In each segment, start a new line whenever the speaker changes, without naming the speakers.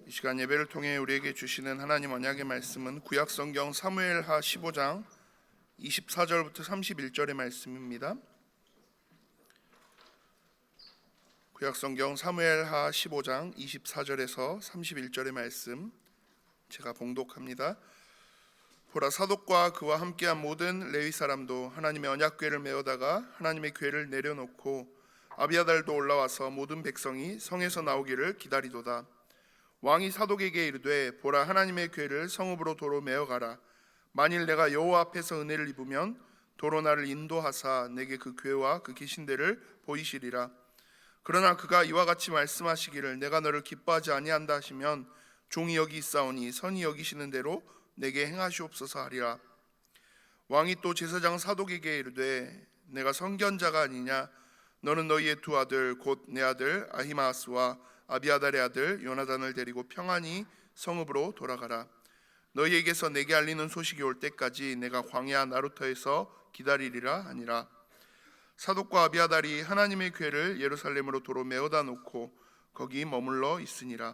이 시간 예배를 통해 우리에게 주시는 하나님 언약의 말씀은 구약성경 사무엘하 15장 24절부터 31절의 말씀입니다. 구약성경 사무엘하 15장 24절에서 31절의 말씀 제가 봉독합니다. 보라, 사독과 그와 함께한 모든 레위 사람도 하나님의 언약궤를 메어다가 하나님의 궤를 내려놓고 아비아달도 올라와서 모든 백성이 성에서 나오기를 기다리도다. 왕이 사독에게 이르되, 보라, 하나님의 궤를 성읍으로 도로 메어가라. 만일 내가 여호와 앞에서 은혜를 입으면 도로 나를 인도하사 내게 그 궤와 그 계신 데를 보이시리라. 그러나 그가 이와 같이 말씀하시기를, 내가 너를 기뻐하지 아니한다 하시면 종이 여기 있사오니 선히 여기시는 대로 내게 행하시옵소서 하리라. 왕이 또 제사장 사독에게 이르되, 내가 선견자가 아니냐? 너는 너희의 두 아들 곧 내 아들 아히마아스와 아비아달의 아들 요나단을 데리고 평안히 성읍으로 돌아가라. 너희에게서 내게 알리는 소식이 올 때까지 내가 광야 나루터에서 기다리리라 하니라. 사독과 아비아달이 하나님의 궤를 예루살렘으로 도로 메어다 놓고 거기 머물러 있으니라.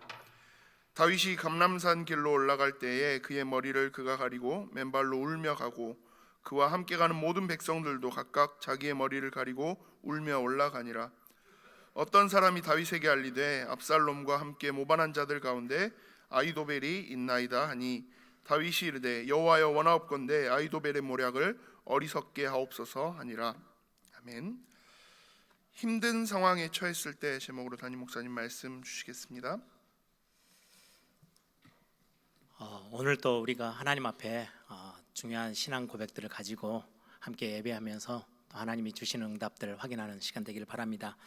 다윗이 감람산 길로 올라갈 때에 그의 머리를 그가 가리고 맨발로 울며 가고 그와 함께 가는 모든 백성들도 각각 자기의 머리를 가리고 울며 올라가니라. 어떤 사람이 다윗에게 알리되, 압살롬과 함께 모반한 자들 가운데 아히도벨이 있나이다 하니, 다윗이 이르되, 여호와여, 원하옵건대 아히도벨의 모략을 어리석게 하옵소서 하니라. 아멘. 힘든 상황에 처했을 때 제목으로 담임 목사님 말씀 주시겠습니다.
오늘 또 우리가 하나님 앞에 중요한 신앙 고백들을 가지고 함께 예배하면서 또 하나님이 주시는 응답들을 확인하는 시간 되기를 바랍니다.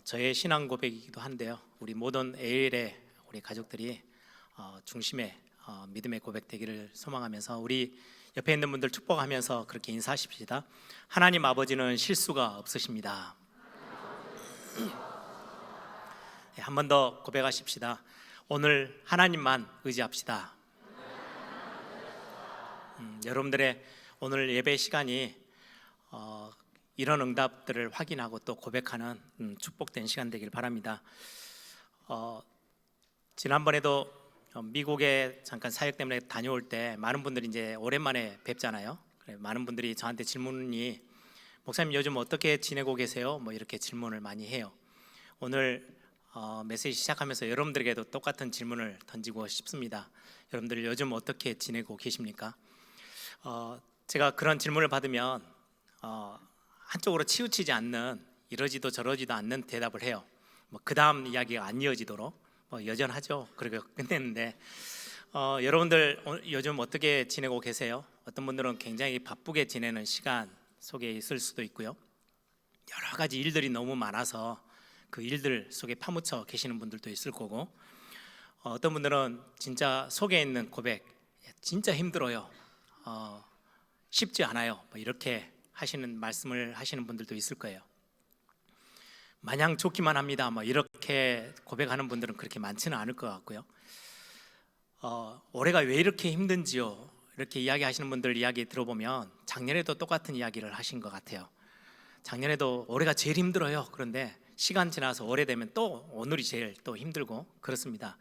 저의 신앙 고백이기도 한데요, 우리 모든 AL의 우리 가족들이 중심의 믿음의 고백 되기를 소망하면서 우리 옆에 있는 분들 축복하면서 그렇게 인사하십시다. 하나님 아버지는 실수가 없으십니다. 네, 한 번 더 고백하십시다. 오늘 하나님만 의지합시다. 여러분들의 오늘 예배 시간이 이런 응답들을 확인하고 또 고백하는 축복된 시간 되길 바랍니다. 지난번에도 미국에 잠깐 사역 때문에 다녀올 때 많은 분들이 이제 오랜만에 뵙잖아요. 많은 분들이 저한테 질문이, 목사님 요즘 어떻게 지내고 계세요? 뭐 이렇게 질문을 많이 해요. 오늘 메시지 시작하면서 여러분들에게도 똑같은 질문을 던지고 싶습니다. 여러분들 요즘 어떻게 지내고 계십니까? 제가 그런 질문을 받으면 한쪽으로 치우치지 않는, 이러지도 저러지도 않는 대답을 해요. 그 다음 이야기가 안 이어지도록 여전하죠. 그렇게 끝냈는데 여러분들 요즘 어떻게 지내고 계세요? 어떤 분들은 굉장히 바쁘게 지내는 시간 속에 있을 수도 있고요, 여러 가지 일들이 너무 많아서 그 일들 속에 파묻혀 계시는 분들도 있을 거고, 어떤 분들은 진짜 속에 있는 고백, 진짜 힘들어요, 쉽지 않아요, 이렇게 하시는 말씀을 하시는 분들도 있을 거예요. 마냥 좋기만 합니다, 이렇게 고백하는 분들은 그렇게 많지는 않을 것 같고요. 올해가 왜 이렇게 힘든지요, 이렇게 이야기하시는 분들 이야기 들어보면 작년에도 똑같은 이야기를 하신 것 같아요. 작년에도 올해가 제일 힘들어요. 그런데 시간 지나서 올해 되면 또 오늘이 제일 또 힘들고 그렇습니다.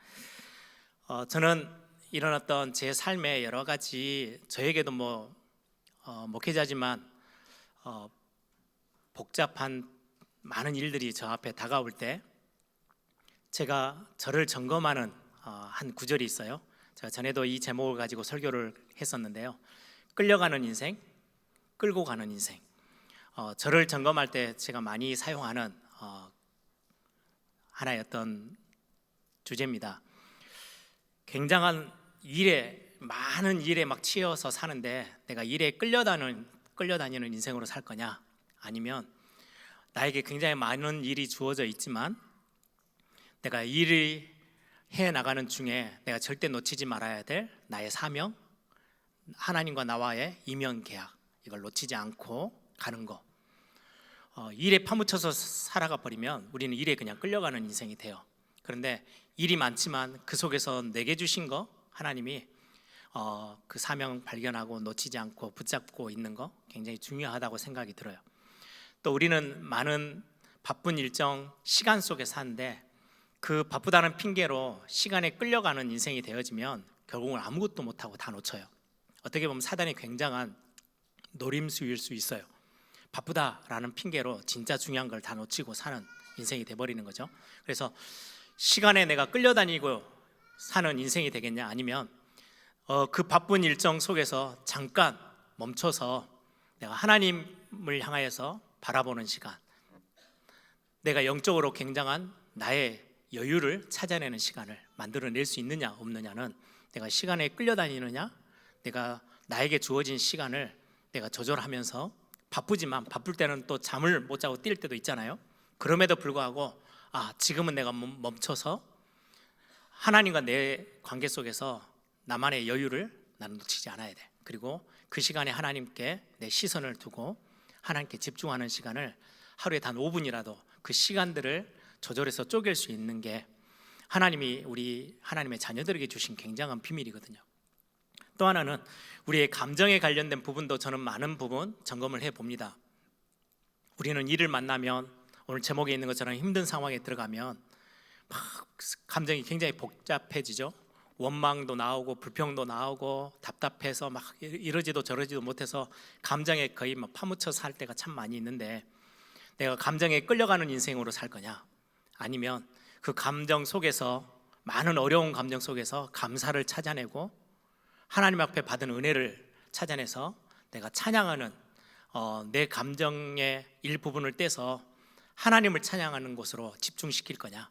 저는 이런 어떤 제 삶의 여러 가지, 저에게도 목회자지만 복잡한 많은 일들이 저 앞에 다가올 때 제가 저를 점검하는 한 구절이 있어요. 제가 전에도 이 제목을 가지고 설교를 했었는데요, 끌려가는 인생, 끌고 가는 인생. 저를 점검할 때 제가 많이 사용하는 하나의 어떤 주제입니다. 굉장한 일에, 많은 일에 막 치여서 사는데 내가 일에 끌려다니는 인생으로 살 거냐, 아니면 나에게 굉장히 많은 일이 주어져 있지만 내가 일을 해 나가는 중에 내가 절대 놓치지 말아야 될 나의 사명, 하나님과 나와의 이면 계약, 이걸 놓치지 않고 가는 거. 일에 파묻혀서 살아가 버리면 우리는 일에 그냥 끌려가는 인생이 돼요. 그런데 일이 많지만 그 속에서 내게 주신 거, 하나님이 그 사명 발견하고 놓치지 않고 붙잡고 있는 거 굉장히 중요하다고 생각이 들어요. 또 우리는 많은 바쁜 일정, 시간 속에 사는데 그 바쁘다는 핑계로 시간에 끌려가는 인생이 되어지면 결국은 아무것도 못하고 다 놓쳐요. 어떻게 보면 사단이 굉장한 노림수일 수 있어요. 바쁘다라는 핑계로 진짜 중요한 걸 다 놓치고 사는 인생이 돼버리는 거죠. 그래서 시간에 내가 끌려다니고 사는 인생이 되겠냐, 아니면 그 바쁜 일정 속에서 잠깐 멈춰서 내가 하나님을 향하여서 바라보는 시간, 내가 영적으로 굉장한 나의 여유를 찾아내는 시간을 만들어낼 수 있느냐 없느냐는, 내가 시간에 끌려다니느냐, 내가 나에게 주어진 시간을 내가 조절하면서, 바쁘지만 바쁠 때는 또 잠을 못 자고 뛸 때도 있잖아요. 그럼에도 불구하고 지금은 내가 멈춰서 하나님과 내 관계 속에서 나만의 여유를 나는 놓치지 않아야 돼. 그리고 그 시간에 하나님께 내 시선을 두고 하나님께 집중하는 시간을 하루에 단 5분이라도 그 시간들을 조절해서 쪼갤 수 있는 게 하나님이 우리 하나님의 자녀들에게 주신 굉장한 비밀이거든요. 또 하나는 우리의 감정에 관련된 부분도 저는 많은 부분 점검을 해봅니다. 우리는 일을 만나면, 오늘 제목에 있는 것처럼 힘든 상황에 들어가면 막 감정이 굉장히 복잡해지죠. 원망도 나오고 불평도 나오고 답답해서 막 이러지도 저러지도 못해서 감정에 거의 막 파묻혀 살 때가 참 많이 있는데, 내가 감정에 끌려가는 인생으로 살 거냐, 아니면 그 감정 속에서, 많은 어려운 감정 속에서 감사를 찾아내고 하나님 앞에 받은 은혜를 찾아내서 내가 찬양하는 내 감정의 일부분을 떼서 하나님을 찬양하는 곳으로 집중시킬 거냐.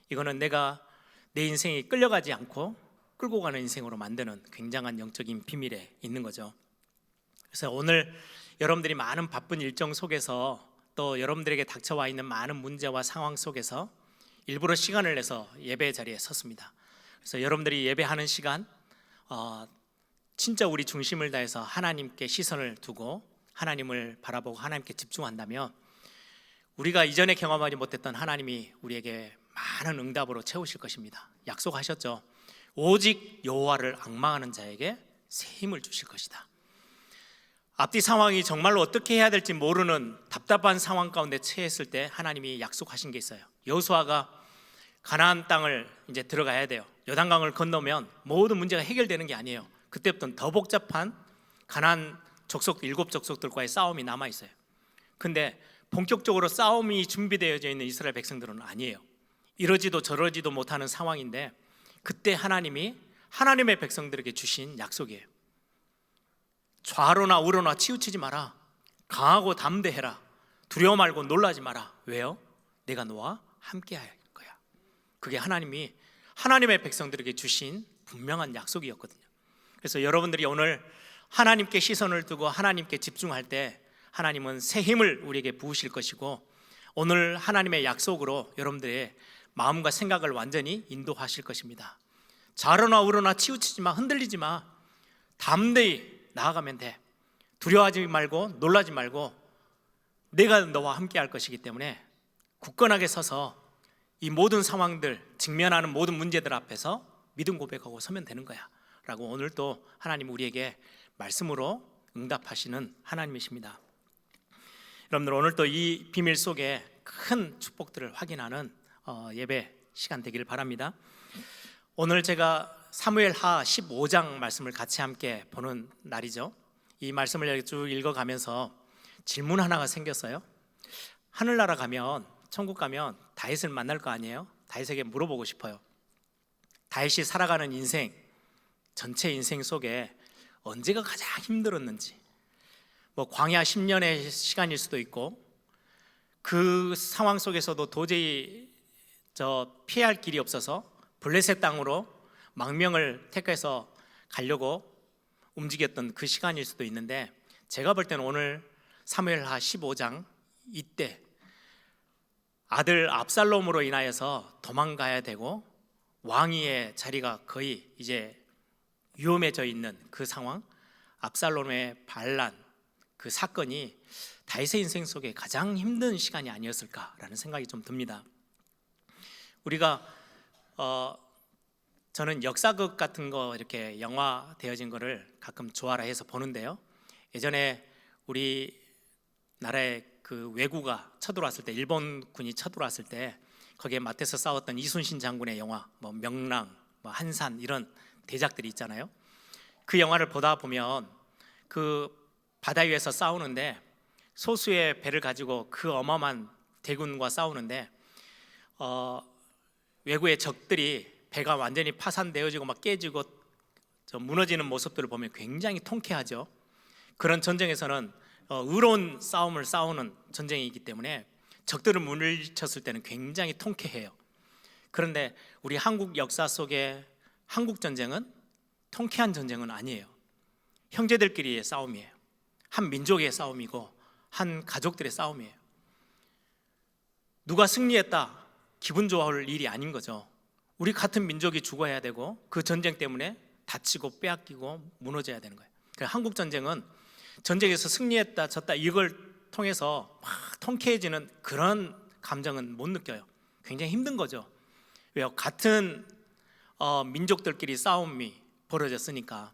이거는 내가 내 인생이 끌려가지 않고 끌고 가는 인생으로 만드는 굉장한 영적인 비밀에 있는 거죠. 그래서 오늘 여러분들이 많은 바쁜 일정 속에서, 또 여러분들에게 닥쳐와 있는 많은 문제와 상황 속에서 일부러 시간을 내서 예배 자리에 섰습니다. 그래서 여러분들이 예배하는 시간, 진짜 우리 중심을 다해서 하나님께 시선을 두고 하나님을 바라보고 하나님께 집중한다면, 우리가 이전에 경험하지 못했던 하나님이 우리에게 많은 응답으로 채우실 것입니다. 약속하셨죠. 오직 여호와를 앙망하는 자에게 새 힘을 주실 것이다. 앞뒤 상황이 정말로 어떻게 해야 될지 모르는 답답한 상황 가운데 처했을 때 하나님이 약속하신 게 있어요. 여호수아가 가나안 땅을 이제 들어가야 돼요. 요단강을 건너면 모든 문제가 해결되는 게 아니에요. 그때부터는 더 복잡한 가나안 족속 7족속들과의 싸움이 남아 있어요. 근데 본격적으로 싸움이 준비되어져 있는 이스라엘 백성들은 아니에요. 이러지도 저러지도 못하는 상황인데, 그때 하나님이 하나님의 백성들에게 주신 약속이에요. 좌로나 우로나 치우치지 마라. 강하고 담대해라. 두려워 말고 놀라지 마라. 왜요? 내가 너와 함께 할 거야. 그게 하나님이 하나님의 백성들에게 주신 분명한 약속이었거든요. 그래서 여러분들이 오늘 하나님께 시선을 두고 하나님께 집중할 때 하나님은 새 힘을 우리에게 부으실 것이고, 오늘 하나님의 약속으로 여러분들의 마음과 생각을 완전히 인도하실 것입니다. 좌로나 우로나 치우치지 마. 흔들리지 마. 담대히 나아가면 돼. 두려워하지 말고 놀라지 말고 내가 너와 함께 할 것이기 때문에 굳건하게 서서 이 모든 상황들, 직면하는 모든 문제들 앞에서 믿음 고백하고 서면 되는 거야 라고 오늘 또 하나님 우리에게 말씀으로 응답하시는 하나님이십니다. 여러분들, 오늘 또 이 비밀 속에 큰 축복들을 확인하는 예배 시간 되기를 바랍니다. 오늘 제가 사무엘하 15장 말씀을 같이 함께 보는 날이죠. 이 말씀을 쭉 읽어가면서 질문 하나가 생겼어요. 하늘나라 가면, 천국 가면 다윗을 만날 거 아니에요? 다윗에게 물어보고 싶어요. 다윗이 살아가는 인생, 전체 인생 속에 언제가 가장 힘들었는지, 광야 10년의 시간일 수도 있고, 그 상황 속에서도 도저히 피할 길이 없어서 블레셋 땅으로 망명을 택해서 가려고 움직였던 그 시간일 수도 있는데, 제가 볼 때는 오늘 사무엘하 15장 이때 아들 압살롬으로 인하여서 도망가야 되고 왕위의 자리가 거의 이제 위험해져 있는 그 상황, 압살롬의 반란, 그 사건이 다윗의 인생 속에 가장 힘든 시간이 아니었을까라는 생각이 좀 듭니다. 우리가 저는 역사극 같은 거 이렇게 영화 되어진 거를 가끔 좋아라 해서 보는데요. 예전에 우리 나라에 그 왜구가 쳐들어왔을 때, 일본군이 쳐들어왔을 때 거기에 맞대서 싸웠던 이순신 장군의 영화, 뭐 명랑, 뭐 한산 이런 대작들이 있잖아요. 그 영화를 보다 보면 그 바다 위에서 싸우는데 소수의 배를 가지고 그 어마어마한 대군과 싸우는데 외국의 적들이 배가 완전히 파산되어지고 막 깨지고 무너지는 모습들을 보면 굉장히 통쾌하죠. 그런 전쟁에서는 의로운 싸움을 싸우는 전쟁이기 때문에 적들을 물리쳤을 때는 굉장히 통쾌해요. 그런데 우리 한국 역사 속에 한국 전쟁은 통쾌한 전쟁은 아니에요. 형제들끼리의 싸움이에요. 한 민족의 싸움이고 한 가족들의 싸움이에요. 누가 승리했다 기분 좋아할 일이 아닌 거죠. 우리 같은 민족이 죽어야 되고 그 전쟁 때문에 다치고 빼앗기고 무너져야 되는 거예요. 그러니까 한국 전쟁은 전쟁에서 승리했다 졌다 이걸 통해서 막 통쾌해지는 그런 감정은 못 느껴요. 굉장히 힘든 거죠. 왜요? 같은 민족들끼리 싸움이 벌어졌으니까.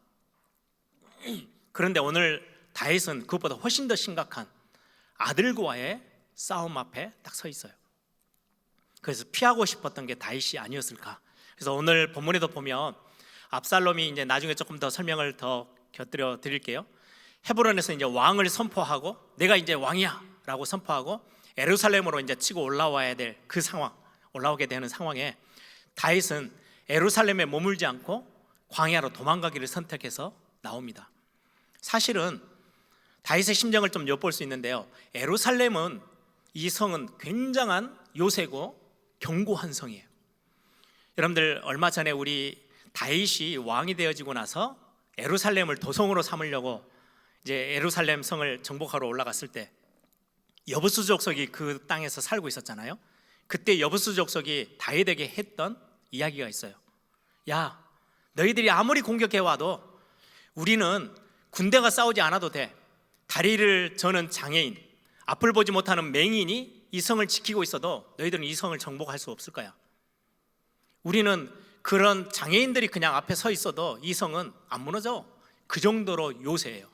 그런데 오늘 다윗은 그것보다 훨씬 더 심각한 아들과의 싸움 앞에 딱 서 있어요. 그래서 피하고 싶었던 게 다윗이 아니었을까. 그래서 오늘 본문에도 보면 압살롬이 이제 나중에 조금 더 설명을 더 곁들여 드릴게요. 헤브론에서 이제 왕을 선포하고 내가 이제 왕이야라고 선포하고 예루살렘으로 이제 치고 올라와야 될 그 상황, 올라오게 되는 상황에 다윗은 예루살렘에 머물지 않고 광야로 도망가기를 선택해서 나옵니다. 사실은 다윗의 심정을 좀 엿볼 수 있는데요. 예루살렘은 이 성은 굉장한 요새고 견고한 성이에요. 여러분들 얼마 전에 우리 다윗이 왕이 되어지고 나서 예루살렘을 도성으로 삼으려고 이제 예루살렘 성을 정복하러 올라갔을 때 여부수 족속이 그 땅에서 살고 있었잖아요. 그때 여부수 족속이 다윗에게 했던 이야기가 있어요. 야, 너희들이 아무리 공격해 와도 우리는 군대가 싸우지 않아도 돼. 다리를 저는 장애인, 앞을 보지 못하는 맹인이 이 성을 지키고 있어도 너희들은 이 성을 정복할 수 없을 거야. 우리는 그런 장애인들이 그냥 앞에 서 있어도 이 성은 안 무너져. 그 정도로 요새예요.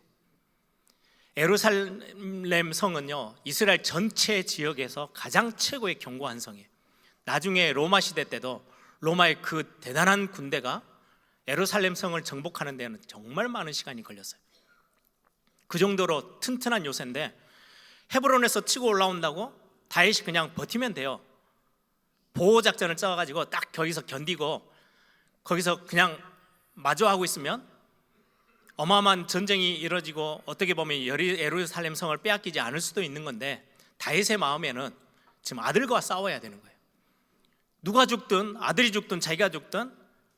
예루살렘 성은요, 이스라엘 전체 지역에서 가장 최고의 견고한 성이에요. 나중에 로마 시대 때도 로마의 그 대단한 군대가 예루살렘 성을 정복하는 데는 정말 많은 시간이 걸렸어요. 그 정도로 튼튼한 요새인데 헤브론에서 치고 올라온다고 다윗이 그냥 버티면 돼요. 보호작전을 짜가지고 딱 거기서 견디고 거기서 그냥 마주하고 있으면 어마어마한 전쟁이 이루어지고 어떻게 보면 예루살렘 성을 빼앗기지 않을 수도 있는 건데 다윗의 마음에는 지금 아들과 싸워야 되는 거예요. 누가 죽든 아들이 죽든 자기가 죽든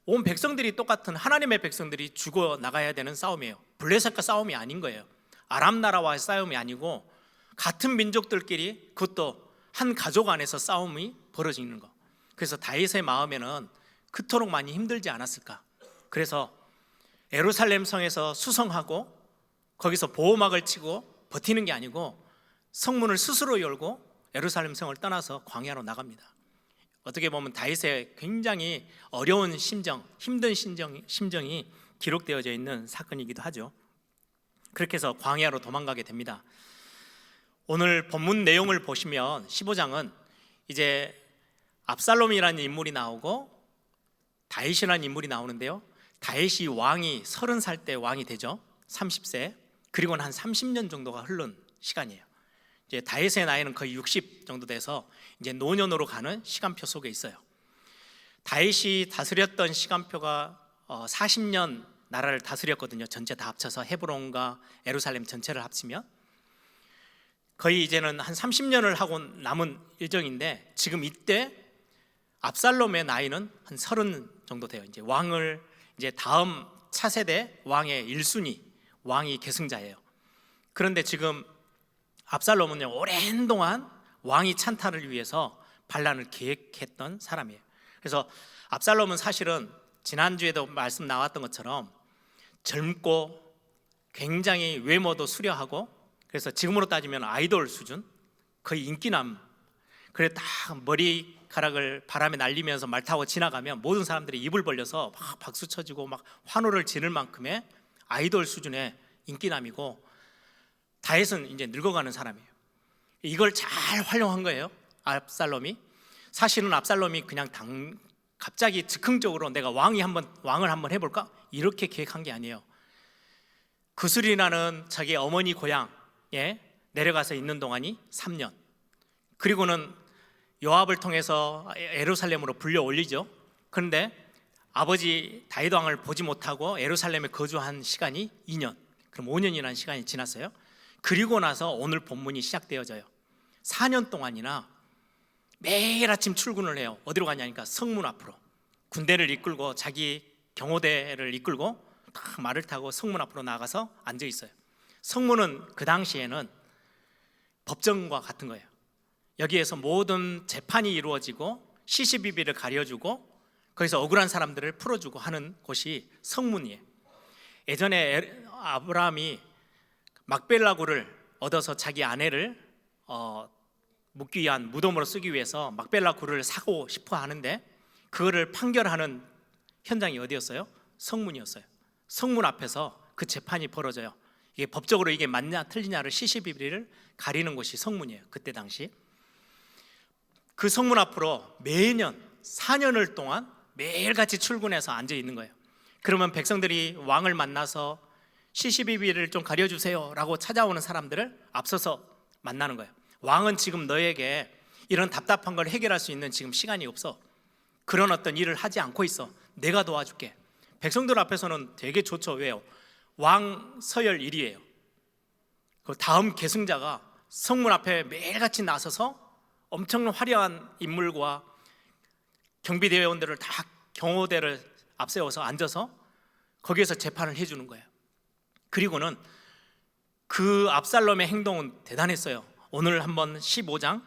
온 백성들이 똑같은 하나님의 백성들이 죽어 나가야 되는 싸움이에요. 블레셋과 싸움이 아닌 거예요. 아람 나라와의 싸움이 아니고 같은 민족들끼리 그것도 한 가족 안에서 싸움이 벌어지는 거. 그래서 다윗의 마음에는 그토록 많이 힘들지 않았을까. 그래서 예루살렘 성에서 수성하고 거기서 보호막을 치고 버티는 게 아니고 성문을 스스로 열고 예루살렘 성을 떠나서 광야로 나갑니다. 어떻게 보면 다윗의 굉장히 어려운 심정, 힘든 심정이 기록되어져 있는 사건이기도 하죠. 그렇게 해서 광야로 도망가게 됩니다. 오늘 본문 내용을 보시면 15장은 이제 압살롬이라는 인물이 나오고 다윗이라는 인물이 나오는데요. 다윗이 왕이 30살 때 왕이 되죠. 30세. 그리고는 한 30년 정도가 흐른 시간이에요. 이제 다윗의 나이는 거의 60 정도 돼서 이제 노년으로 가는 시간표 속에 있어요. 다윗이 다스렸던 시간표가 40년 나라를 다스렸거든요. 전체 다 합쳐서 헤브론과 예루살렘 전체를 합치면 거의 이제는 한 30년을 하고 남은 일정인데 지금 이때 압살롬의 나이는 한 30 정도 돼요. 이제 왕을 이제 다음 차세대 왕의 1순위 왕이 계승자예요. 그런데 지금 압살롬은요, 오랜 동안 왕위 찬탈을 위해서 반란을 계획했던 사람이에요. 그래서 압살롬은 사실은 지난주에도 말씀 나왔던 것처럼 젊고 굉장히 외모도 수려하고 그래서 지금으로 따지면 아이돌 수준, 거의 인기남. 그래 딱 머리카락을 바람에 날리면서 말 타고 지나가면 모든 사람들이 입을 벌려서 막 박수 쳐주고 막 환호를 지를 만큼의 아이돌 수준의 인기남이고 다윗은 이제 늙어가는 사람이에요. 이걸 잘 활용한 거예요. 압살롬이 사실은 압살롬이 그냥 갑자기 즉흥적으로 내가 왕을 한번 해볼까? 이렇게 계획한 게 아니에요. 구슬이라는 자기 어머니 고향에 내려가서 있는 동안이 3년. 그리고는 요압을 통해서 예루살렘으로 불려 올리죠. 그런데 아버지 다윗 왕을 보지 못하고 예루살렘에 거주한 시간이 2년. 그럼 5년이라는 시간이 지났어요. 그리고 나서 오늘 본문이 시작되어져요. 4년 동안이나 매일 아침 출근을 해요. 어디로 가냐니까 성문 앞으로. 군대를 이끌고 자기 경호대를 이끌고 딱 말을 타고 성문 앞으로 나가서 앉아 있어요. 성문은 그 당시에는 법정과 같은 거예요. 여기에서 모든 재판이 이루어지고 시시비비를 가려주고 거기서 억울한 사람들을 풀어주고 하는 곳이 성문이에요. 예전에 아브라함이 막벨라 굴을 얻어서 자기 아내를 묻기 위한 무덤으로 쓰기 위해서 막벨라 굴을 사고 싶어 하는데 그거를 판결하는 현장이 어디였어요? 성문이었어요. 성문 앞에서 그 재판이 벌어져요. 이게 법적으로 이게 맞냐 틀리냐를 시시비비를 가리는 곳이 성문이에요. 그때 당시 그 성문 앞으로 매년 4년을 동안 매일같이 출근해서 앉아 있는 거예요. 그러면 백성들이 왕을 만나서 시시비비를 좀 가려주세요 라고 찾아오는 사람들을 앞서서 만나는 거예요. 왕은 지금 너에게 이런 답답한 걸 해결할 수 있는 지금 시간이 없어. 그런 어떤 일을 하지 않고 있어. 내가 도와줄게. 백성들 앞에서는 되게 좋죠. 왜요? 왕 서열일이에요. 그 다음 계승자가 성문 앞에 매일같이 나서서 엄청난 화려한 인물과 경비대원들을 다 경호대를 앞세워서 앉아서 거기에서 재판을 해주는 거예요. 그리고는 그 압살롬의 행동은 대단했어요. 오늘 한번 15장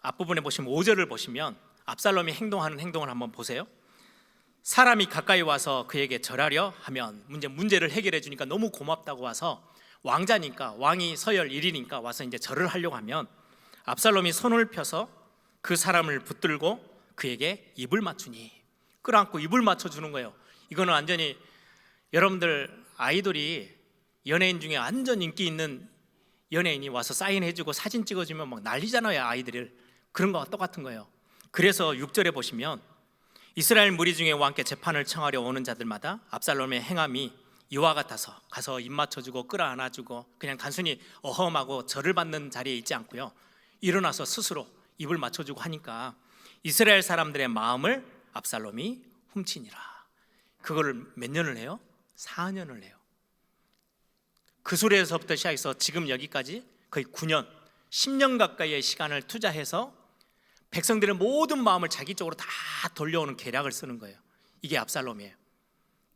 앞부분에 보시면 5절을 보시면 압살롬이 행동하는 행동을 한번 보세요. 사람이 가까이 와서 그에게 절하려 하면 문제를 해결해 주니까 너무 고맙다고 와서 왕자니까 왕이 서열 1위니까 와서 이제 절을 하려고 하면 압살롬이 손을 펴서 그 사람을 붙들고 그에게 입을 맞추니 끌어안고 입을 맞춰주는 거예요. 이거는 완전히 여러분들 아이돌이 연예인 중에 완전 인기 있는 연예인이 와서 사인해주고 사진 찍어주면 막 난리잖아요. 아이들을. 그런 거와 똑같은 거예요. 그래서 6절에 보시면 이스라엘 무리 중에 왕께 재판을 청하려 오는 자들마다 압살롬의 행함이 이와 같아서 가서 입 맞춰주고 끌어안아주고 그냥 단순히 어험하고 절을 받는 자리에 있지 않고요, 일어나서 스스로 입을 맞춰주고 하니까 이스라엘 사람들의 마음을 압살롬이 훔치니라. 그거를 몇 년을 해요? 4년을 해요. 그 수레에서부터 시작해서 지금 여기까지 거의 9년 10년 가까이의 시간을 투자해서 백성들의 모든 마음을 자기 쪽으로 다 돌려오는 계략을 쓰는 거예요. 이게 압살롬이에요.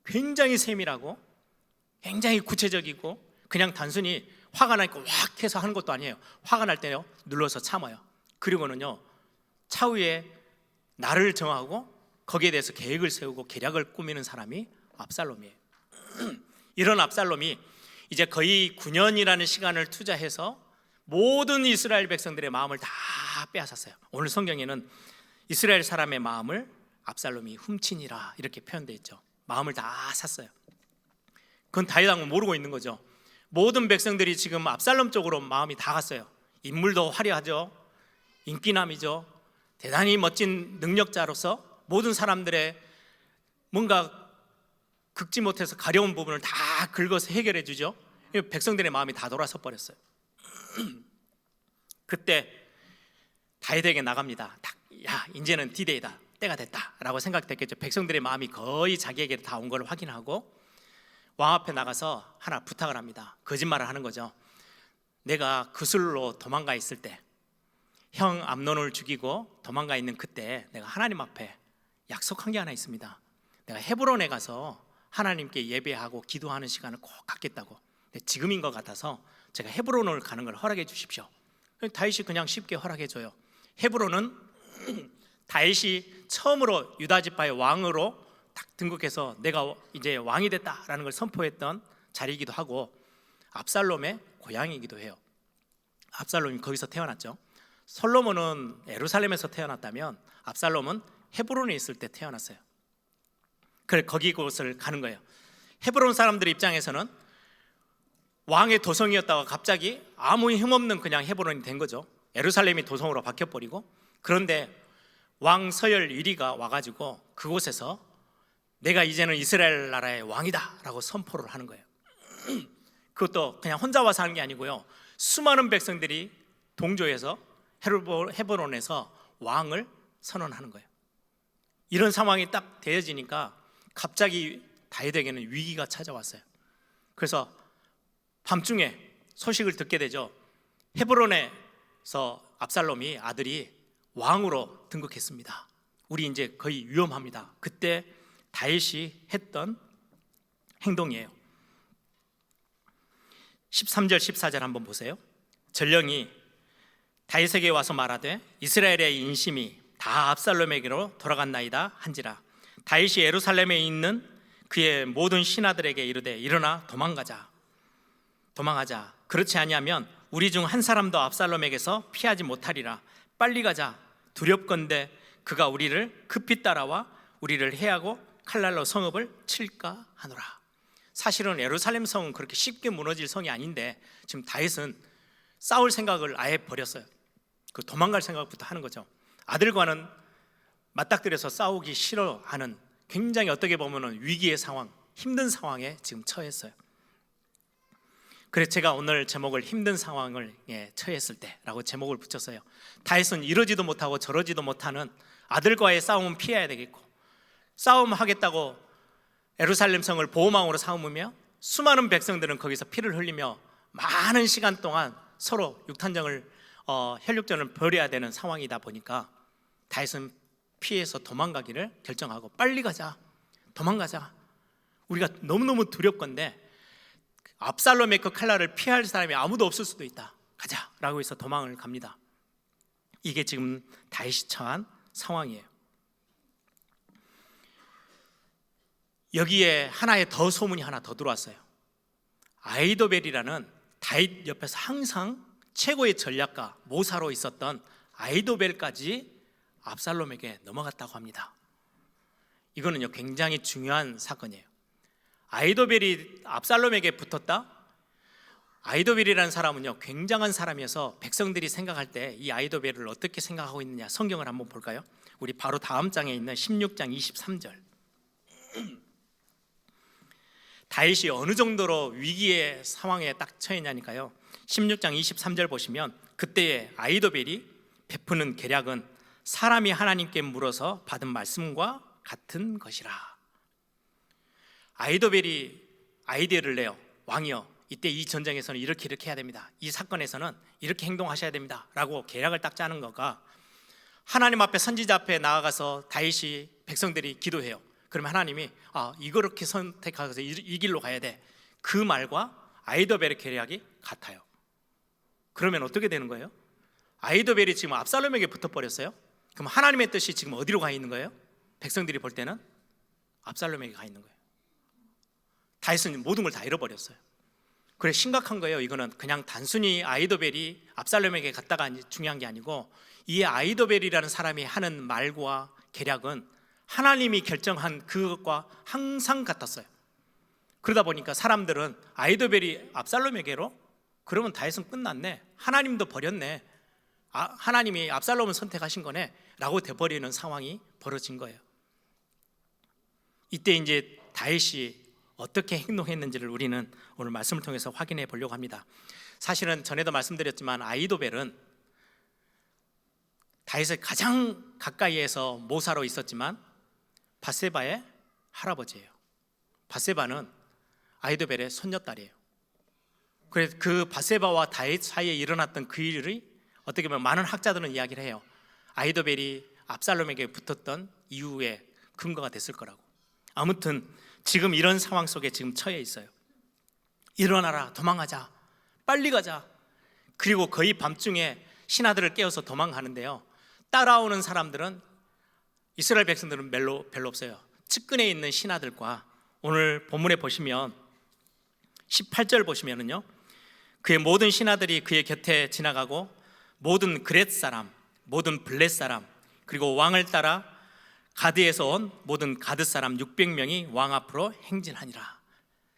굉장히 세밀하고 굉장히 구체적이고 그냥 단순히 화가 나니까 확 해서 하는 것도 아니에요. 화가 날 때요 눌러서 참아요. 그리고는요 차후에 날을 정하고 거기에 대해서 계획을 세우고 계략을 꾸미는 사람이 압살롬이에요. 이런 압살롬이 이제 거의 9년이라는 시간을 투자해서 모든 이스라엘 백성들의 마음을 다 빼앗았어요. 오늘 성경에는 이스라엘 사람의 마음을 압살롬이 훔치니라 이렇게 표현되어 있죠. 마음을 다 샀어요. 그건 다윗 왕은 모르고 있는 거죠. 모든 백성들이 지금 압살롬 쪽으로 마음이 다 갔어요. 인물도 화려하죠. 인기남이죠. 대단히 멋진 능력자로서 모든 사람들의 뭔가 긁지 못해서 가려운 부분을 다 긁어서 해결해 주죠. 백성들의 마음이 다 돌아서 버렸어요. 그때 다윗에게 나갑니다. 야, 이제는 디데이다, 때가 됐다라고 생각됐겠죠. 백성들의 마음이 거의 자기에게 다 온 걸 확인하고 왕 앞에 나가서 하나 부탁을 합니다. 거짓말을 하는 거죠. 내가 그술로 도망가 있을 때, 형 암논을 죽이고 도망가 있는 그때 내가 하나님 앞에 약속한 게 하나 있습니다. 내가 헤브론에 가서 하나님께 예배하고 기도하는 시간을 꼭 갖겠다고. 근데 지금인 것 같아서 제가 헤브론을 가는 걸 허락해 주십시오. 다윗이 그냥 쉽게 허락해 줘요. 헤브론은 다윗이 처음으로 유다 지파의 왕으로 딱 등극해서 내가 이제 왕이 됐다라는 걸 선포했던 자리이기도 하고 압살롬의 고향이기도 해요. 압살롬이 거기서 태어났죠. 솔로몬은 예루살렘에서 태어났다면 압살롬은 헤브론에 있을 때 태어났어요. 그래 거기 곳을 가는 거예요. 헤브론 사람들 입장에서는 왕의 도성이었다가 갑자기 아무 힘없는 그냥 헤브론이 된 거죠. 예루살렘이 도성으로 바뀌어버리고, 그런데 왕 서열 1위가 와가지고 그곳에서 내가 이제는 이스라엘 나라의 왕이다 라고 선포를 하는 거예요. 그것도 그냥 혼자 와서 하는 게 아니고요, 수많은 백성들이 동조해서 헤브론에서 왕을 선언하는 거예요. 이런 상황이 딱 되어지니까 갑자기 다윗에게는 위기가 찾아왔어요. 그래서 밤중에 소식을 듣게 되죠. 헤브론에서 압살롬이 아들이 왕으로 등극했습니다. 우리 이제 거의 위험합니다. 그때 다윗이 했던 행동이에요. 13절 14절 한번 보세요. 전령이 다윗에게 와서 말하되 이스라엘의 인심이 다 압살롬에게로 돌아갔나이다 한지라. 다윗이 예루살렘에 있는 그의 모든 신하들에게 이르되 일어나 도망하자. 그렇지 아니하면 우리 중 한 사람도 압살롬에게서 피하지 못하리라. 빨리 가자. 두렵건대 그가 우리를 급히 따라와 우리를 해하고 칼날로 성읍을 칠까 하노라. 사실은 예루살렘 성은 그렇게 쉽게 무너질 성이 아닌데 지금 다윗은 싸울 생각을 아예 버렸어요. 그 도망갈 생각부터 하는 거죠. 아들과는 맞닥뜨려서 싸우기 싫어하는, 굉장히 어떻게 보면 위기의 상황, 힘든 상황에 지금 처했어요. 그래서 제가 오늘 제목을 힘든 상황을 처했을 때라고 제목을 붙였어요. 다윗은 이러지도 못하고 저러지도 못하는 아들과의 싸움은 피해야 되겠고, 싸움하겠다고 예루살렘 성을 보호망으로 삼으며 수많은 백성들은 거기서 피를 흘리며 많은 시간 동안 서로 육탄전을 혈육전을 벌여야 되는 상황이다 보니까 다윗은 피해서 도망가기를 결정하고, 빨리 가자, 도망가자, 우리가 너무너무 두렵건데 압살롬의 그 칼날을 피할 사람이 아무도 없을 수도 있다, 가자 라고 해서 도망을 갑니다. 이게 지금 다윗이 처한 상황이에요. 여기에 하나의 더 소문이 하나 더 들어왔어요. 아이도벨이라는 다윗 옆에서 항상 최고의 전략가, 모사로 있었던 아이도벨까지 압살롬에게 넘어갔다고 합니다. 이거는요 굉장히 중요한 사건이에요. 아이도벨이 압살롬에게 붙었다? 아이도벨이라는 사람은요 굉장한 사람이어서 백성들이 생각할 때 이 아이도벨을 어떻게 생각하고 있느냐, 성경을 한번 볼까요? 우리 바로 다음 장에 있는 16장 23절. 다윗이 어느 정도로 위기의 상황에 딱 처했냐니까요. 16장 23절 보시면 그때의 아이도벨이 베푸는 계략은 사람이 하나님께 물어서 받은 말씀과 같은 것이라. 아이도벨이 아이디어를 내요. 왕이여, 이때 이 전쟁에서는 이렇게 해야 됩니다, 이 사건에서는 이렇게 행동하셔야 됩니다 라고 계략을 딱 짜는 거가, 하나님 앞에 선지자 앞에 나아가서 다윗이 백성들이 기도해요. 그러면 하나님이 이렇게 선택해서 이 길로 가야 돼, 그 말과 아이도벨의 계략이 같아요. 그러면 어떻게 되는 거예요? 아이도벨이 지금 압살롬에게 붙어버렸어요. 그럼 하나님의 뜻이 지금 어디로 가 있는 거예요? 백성들이 볼 때는 압살롬에게 가 있는 거예요. 다윗은 모든 걸 다 잃어버렸어요. 그래 심각한 거예요. 이거는 그냥 단순히 아이도벨이 압살롬에게 갔다가 중요한 게 아니고, 이 아이도벨이라는 사람이 하는 말과 계략은 하나님이 결정한 그것과 항상 같았어요. 그러다 보니까 사람들은 아이도벨이 압살롬에게로, 그러면 다윗은 끝났네, 하나님도 버렸네, 하나님이 압살롬을 선택하신 거네 라고 돼버리는 상황이 벌어진 거예요. 이때 이제 다윗이 어떻게 행동했는지를 우리는 오늘 말씀을 통해서 확인해 보려고 합니다. 사실은 전에도 말씀드렸지만 아이도벨은 다윗의 가장 가까이에서 모사로 있었지만 밧세바의 할아버지예요. 밧세바는 아이도벨의 손녀딸이에요. 그래서 그 밧세바와 다윗 사이에 일어났던 그 일이 어떻게 보면 많은 학자들은 이야기를 해요. 아이도벨이 압살롬에게 붙었던 이유의 근거가 됐을 거라고. 아무튼 지금 이런 상황 속에 지금 처해 있어요. 일어나라, 도망가자, 빨리 가자. 그리고 거의 밤중에 신하들을 깨워서 도망가는데요, 따라오는 사람들은, 이스라엘 백성들은 별로 없어요. 측근에 있는 신하들과, 오늘 본문에 보시면 18절 보시면은요, 그의 모든 신하들이 그의 곁에 지나가고 모든 그렛 사람, 모든 블렛 사람, 그리고 왕을 따라 가드에서 온 모든 가드 사람 600명이 왕 앞으로 행진하니라.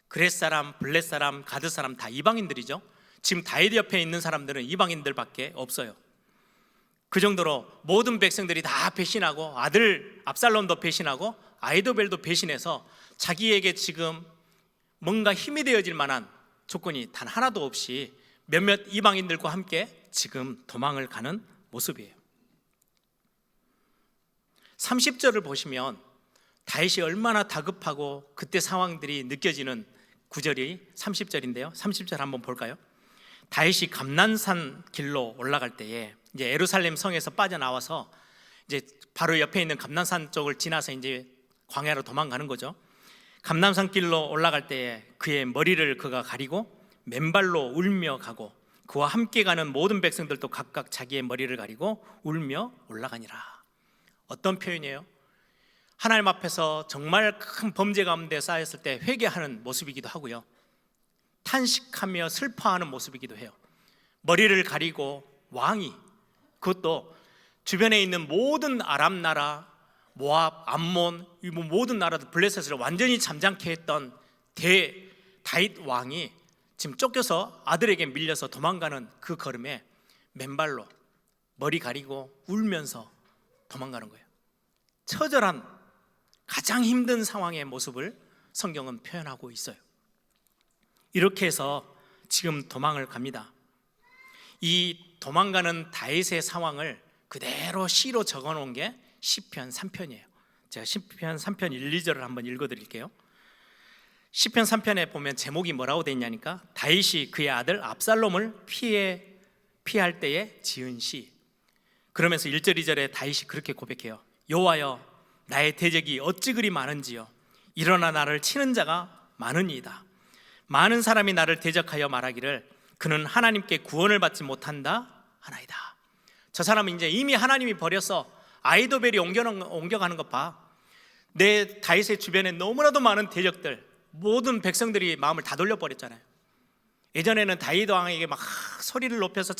그렛 사람, 블렛 사람, 가드 사람 다 이방인들이죠. 지금 다윗 옆에 있는 사람들은 이방인들밖에 없어요. 그 정도로 모든 백성들이 다 배신하고 아들 압살롬도 배신하고 아이도벨도 배신해서 자기에게 지금 뭔가 힘이 되어질 만한 조건이 단 하나도 없이 몇몇 이방인들과 함께 지금 도망을 가는 모습이에요. 30절을 보시면 다윗이 얼마나 다급하고 그때 상황들이 느껴지는 구절이 30절인데요. 30절 한번 볼까요? 다윗이 감난산 길로 올라갈 때에 이제 예루살렘 성에서 빠져나와서 이제 바로 옆에 있는 감난산 쪽을 지나서 이제 광야로 도망가는 거죠. 감난산 길로 올라갈 때에 그의 머리를 그가 가리고 맨발로 울며 가고 그와 함께 가는 모든 백성들도 각각 자기의 머리를 가리고 울며 올라가니라. 어떤 표현이에요? 하나님 앞에서 정말 큰 범죄 가운데 쌓였을 때 회개하는 모습이기도 하고요, 탄식하며 슬퍼하는 모습이기도 해요. 머리를 가리고 왕이, 그것도 주변에 있는 모든 아람 나라, 모압, 암몬, 모든 나라들 블레셋을 완전히 잠잠케 했던 다윗 왕이 지금 쫓겨서 아들에게 밀려서 도망가는 그 걸음에 맨발로 머리 가리고 울면서 도망가는 거예요. 처절한 가장 힘든 상황의 모습을 성경은 표현하고 있어요. 이렇게 해서 지금 도망을 갑니다. 이 도망가는 다윗의 상황을 그대로 시로 적어놓은 게 시편 3편이에요. 제가 시편 3편 1, 2절을 한번 읽어드릴게요. 시편 3편에 보면 제목이 뭐라고 되어 있냐니까 다윗이 그의 아들 압살롬을 피할 때에 지은 시. 그러면서 1절 2절에 다윗이 그렇게 고백해요. 여호와여, 나의 대적이 어찌 그리 많은지요. 일어나 나를 치는 자가 많으니이다. 많은 사람이 나를 대적하여 말하기를 그는 하나님께 구원을 받지 못한다 하나이다. 저 사람은 이제 이미 하나님이 버려서 아이도벨이 옮겨가는 것 봐. 내 다윗의 주변에 너무나도 많은 대적들, 모든 백성들이 마음을 다 돌려버렸잖아요. 예전에는 다윗 왕에게 막 소리를 높여서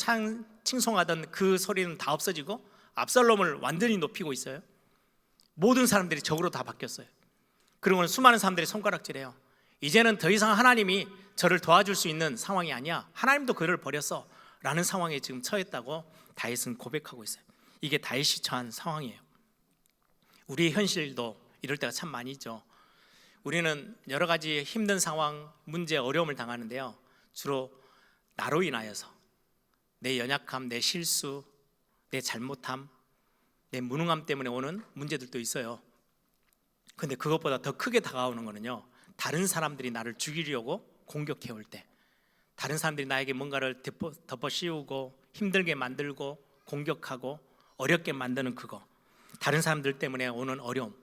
칭송하던 그 소리는 다 없어지고 압살롬을 완전히 높이고 있어요. 모든 사람들이 적으로 다 바뀌었어요. 그리고는 수많은 사람들이 손가락질해요. 이제는 더 이상 하나님이 저를 도와줄 수 있는 상황이 아니야, 하나님도 그를 버렸어 라는 상황에 지금 처했다고 다윗은 고백하고 있어요. 이게 다윗이 처한 상황이에요. 우리 현실도 이럴 때가 참 많이 있죠. 우리는 여러 가지 힘든 상황, 문제, 어려움을 당하는데요, 주로 나로 인하여서 내 연약함, 내 실수, 내 잘못함, 내 무능함 때문에 오는 문제들도 있어요. 근데 그것보다 더 크게 다가오는 거는요, 다른 사람들이 나를 죽이려고 공격해 올 때, 다른 사람들이 나에게 뭔가를 덮어 씌우고 힘들게 만들고 공격하고 어렵게 만드는 그거, 다른 사람들 때문에 오는 어려움,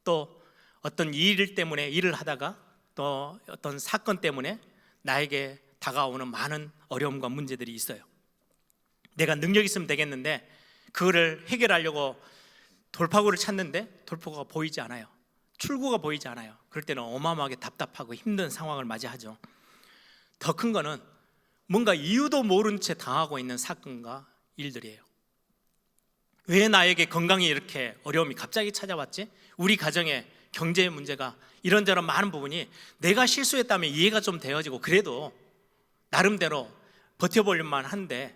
또 어떤 일 때문에 일을 하다가 또 어떤 사건 때문에 나에게 다가오는 많은 어려움과 문제들이 있어요. 내가 능력 있으면 되겠는데 그거를 해결하려고 돌파구를 찾는데 돌파구가 보이지 않아요. 출구가 보이지 않아요. 그럴 때는 어마어마하게 답답하고 힘든 상황을 맞이하죠. 더 큰 거는 뭔가 이유도 모른 채 당하고 있는 사건과 일들이에요. 왜 나에게 건강이 이렇게 어려움이 갑자기 찾아왔지? 우리 가정에 경제 문제가 이런저런 많은 부분이 내가 실수했다면 이해가 좀 되어지고 그래도 나름대로 버텨보려만 한데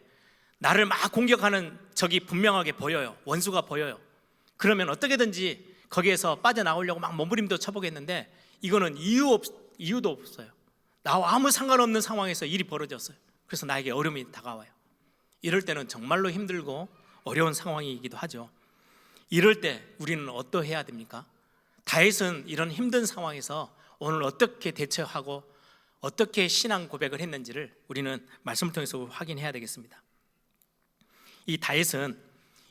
나를 막 공격하는 적이 분명하게 보여요. 원수가 보여요. 그러면 어떻게든지 거기에서 빠져나오려고 막 몸부림도 쳐보겠는데 이거는 이유도 없어요. 나와 아무 상관없는 상황에서 일이 벌어졌어요. 그래서 나에게 어려움이 다가와요. 이럴 때는 정말로 힘들고 어려운 상황이기도 하죠. 이럴 때 우리는 어떠해야 됩니까? 다윗은 이런 힘든 상황에서 오늘 어떻게 대처하고 어떻게 신앙 고백을 했는지를 우리는 말씀을 통해서 확인해야 되겠습니다. 이 다윗은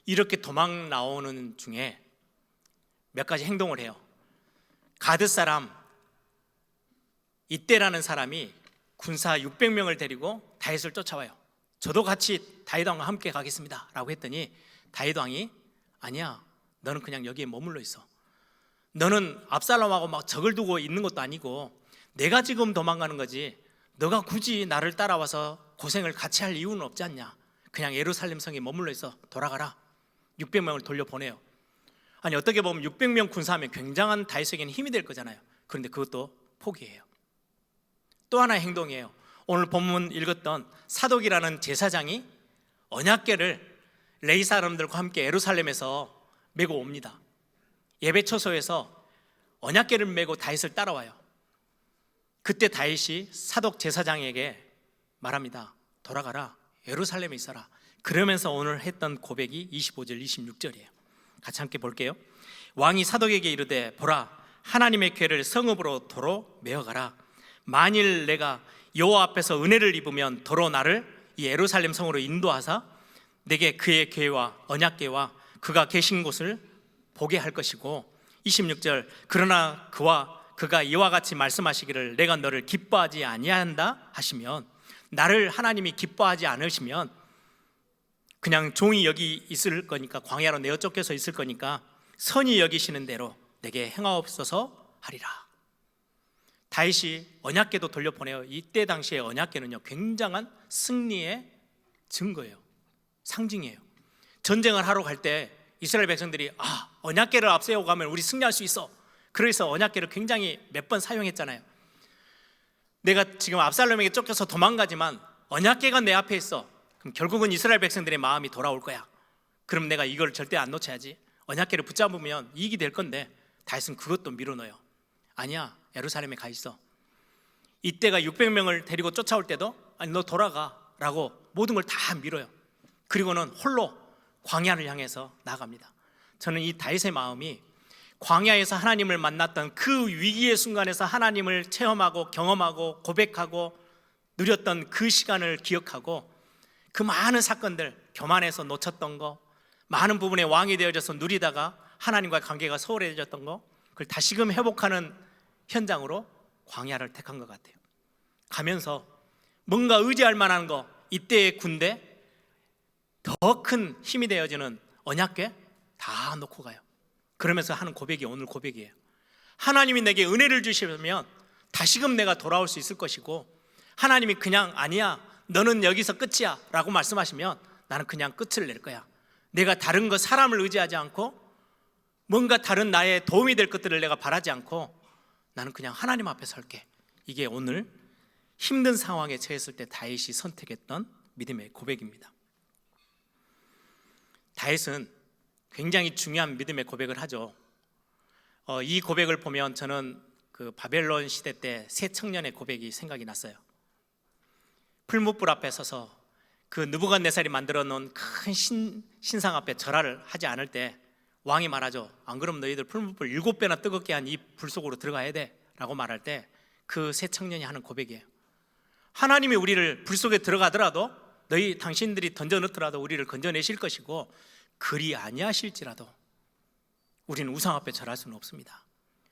이렇게 도망 나오는 중에 몇 가지 행동을 해요. 가드 사람 이때라는 사람이 군사 600명을 데리고 다윗을 쫓아와요. 저도 같이 다윗 왕과 함께 가겠습니다 라고 했더니 다윗 왕이 아니야, 너는 그냥 여기에 머물러 있어. 너는 압살롬하고 막 적을 두고 있는 것도 아니고 내가 지금 도망가는 거지, 너가 굳이 나를 따라와서 고생을 같이 할 이유는 없지 않냐. 그냥 예루살렘 성에 머물러 있어, 돌아가라. 600명을 돌려보내요. 아니 어떻게 보면 600명 군사하면 굉장한 다윗에게는 힘이 될 거잖아요. 그런데 그것도 포기해요. 또 하나의 행동이에요. 오늘 본문 읽었던 사독이라는 제사장이 언약궤를 레위 사람들과 함께 예루살렘에서 메고 옵니다. 예배 초소에서 언약궤를 메고 다윗을 따라와요. 그때 다윗이 사독 제사장에게 말합니다. 돌아가라, 예루살렘에 있어라. 그러면서 오늘 했던 고백이 25절 26절이에요. 같이 함께 볼게요. 왕이 사독에게 이르되 보라, 하나님의 궤를 성읍으로 도로 메어가라. 만일 내가 여호와 앞에서 은혜를 입으면 도로 나를 이 예루살렘 성으로 인도하사 내게 그의 궤와 언약궤와 그가 계신 곳을 보게 할 것이고, 26절 그러나 그가 이와 같이 말씀하시기를 내가 너를 기뻐하지 아니한다 하시면, 나를 하나님이 기뻐하지 않으시면 그냥 종이 여기 있을 거니까, 광야로 내어 쫓겨서 있을 거니까 선히 여기시는 대로 내게 행하옵소서 하리라. 다윗이 언약궤도 돌려보내요. 이때 당시에 언약궤는요, 굉장한 승리의 증거예요. 상징이에요. 전쟁을 하러 갈 때 이스라엘 백성들이 언약궤를 앞세우고 가면 우리 승리할 수 있어. 그래서 언약궤를 굉장히 몇 번 사용했잖아요. 내가 지금 압살롬에게 쫓겨서 도망가지만 언약궤가 내 앞에 있어. 그럼 결국은 이스라엘 백성들의 마음이 돌아올 거야. 그럼 내가 이걸 절대 안 놓쳐야지. 언약궤를 붙잡으면 이익이 될 건데, 다윗은 그것도 밀어넣어요. 아니야, 예루살렘에 가 있어. 이때가 600명을 데리고 쫓아올 때도 아니 너 돌아가 라고 모든 걸 다 밀어요. 그리고는 홀로 광야를 향해서 나갑니다. 저는 이 다윗의 마음이 광야에서 하나님을 만났던 그 위기의 순간에서 하나님을 체험하고 경험하고 고백하고 누렸던 그 시간을 기억하고, 그 많은 사건들, 교만해서 놓쳤던 거, 많은 부분에 왕이 되어져서 누리다가 하나님과의 관계가 소홀해졌던 거, 그걸 다시금 회복하는 현장으로 광야를 택한 것 같아요. 가면서 뭔가 의지할 만한 거, 이때의 군대, 더 큰 힘이 되어지는 언약궤 다 놓고 가요. 그러면서 하는 고백이 오늘 고백이에요. 하나님이 내게 은혜를 주시면 다시금 내가 돌아올 수 있을 것이고, 하나님이 그냥 아니야, 너는 여기서 끝이야 라고 말씀하시면 나는 그냥 끝을 낼 거야. 내가 다른 거, 사람을 의지하지 않고 뭔가 다른 나의 도움이 될 것들을 내가 바라지 않고 나는 그냥 하나님 앞에 설게. 이게 오늘 힘든 상황에 처했을 때 다윗이 선택했던 믿음의 고백입니다. 다윗은 굉장히 중요한 믿음의 고백을 하죠. 이 고백을 보면 저는 그 바벨론 시대 때 새 청년의 고백이 생각이 났어요. 풀무불 앞에 서서 그 느부갓네살이 만들어 놓은 큰 신상 앞에 절하를 하지 않을 때 왕이 말하죠. 안 그러면 너희들 풀무불 7배나 뜨겁게 한 이 불 속으로 들어가야 돼 라고 말할 때 그 새 청년이 하는 고백이에요. 하나님이 우리를 불 속에 들어가더라도, 당신들이 던져 넣더라도 우리를 건져내실 것이고, 그리 아니하실지라도 우리는 우상 앞에 절할 수는 없습니다.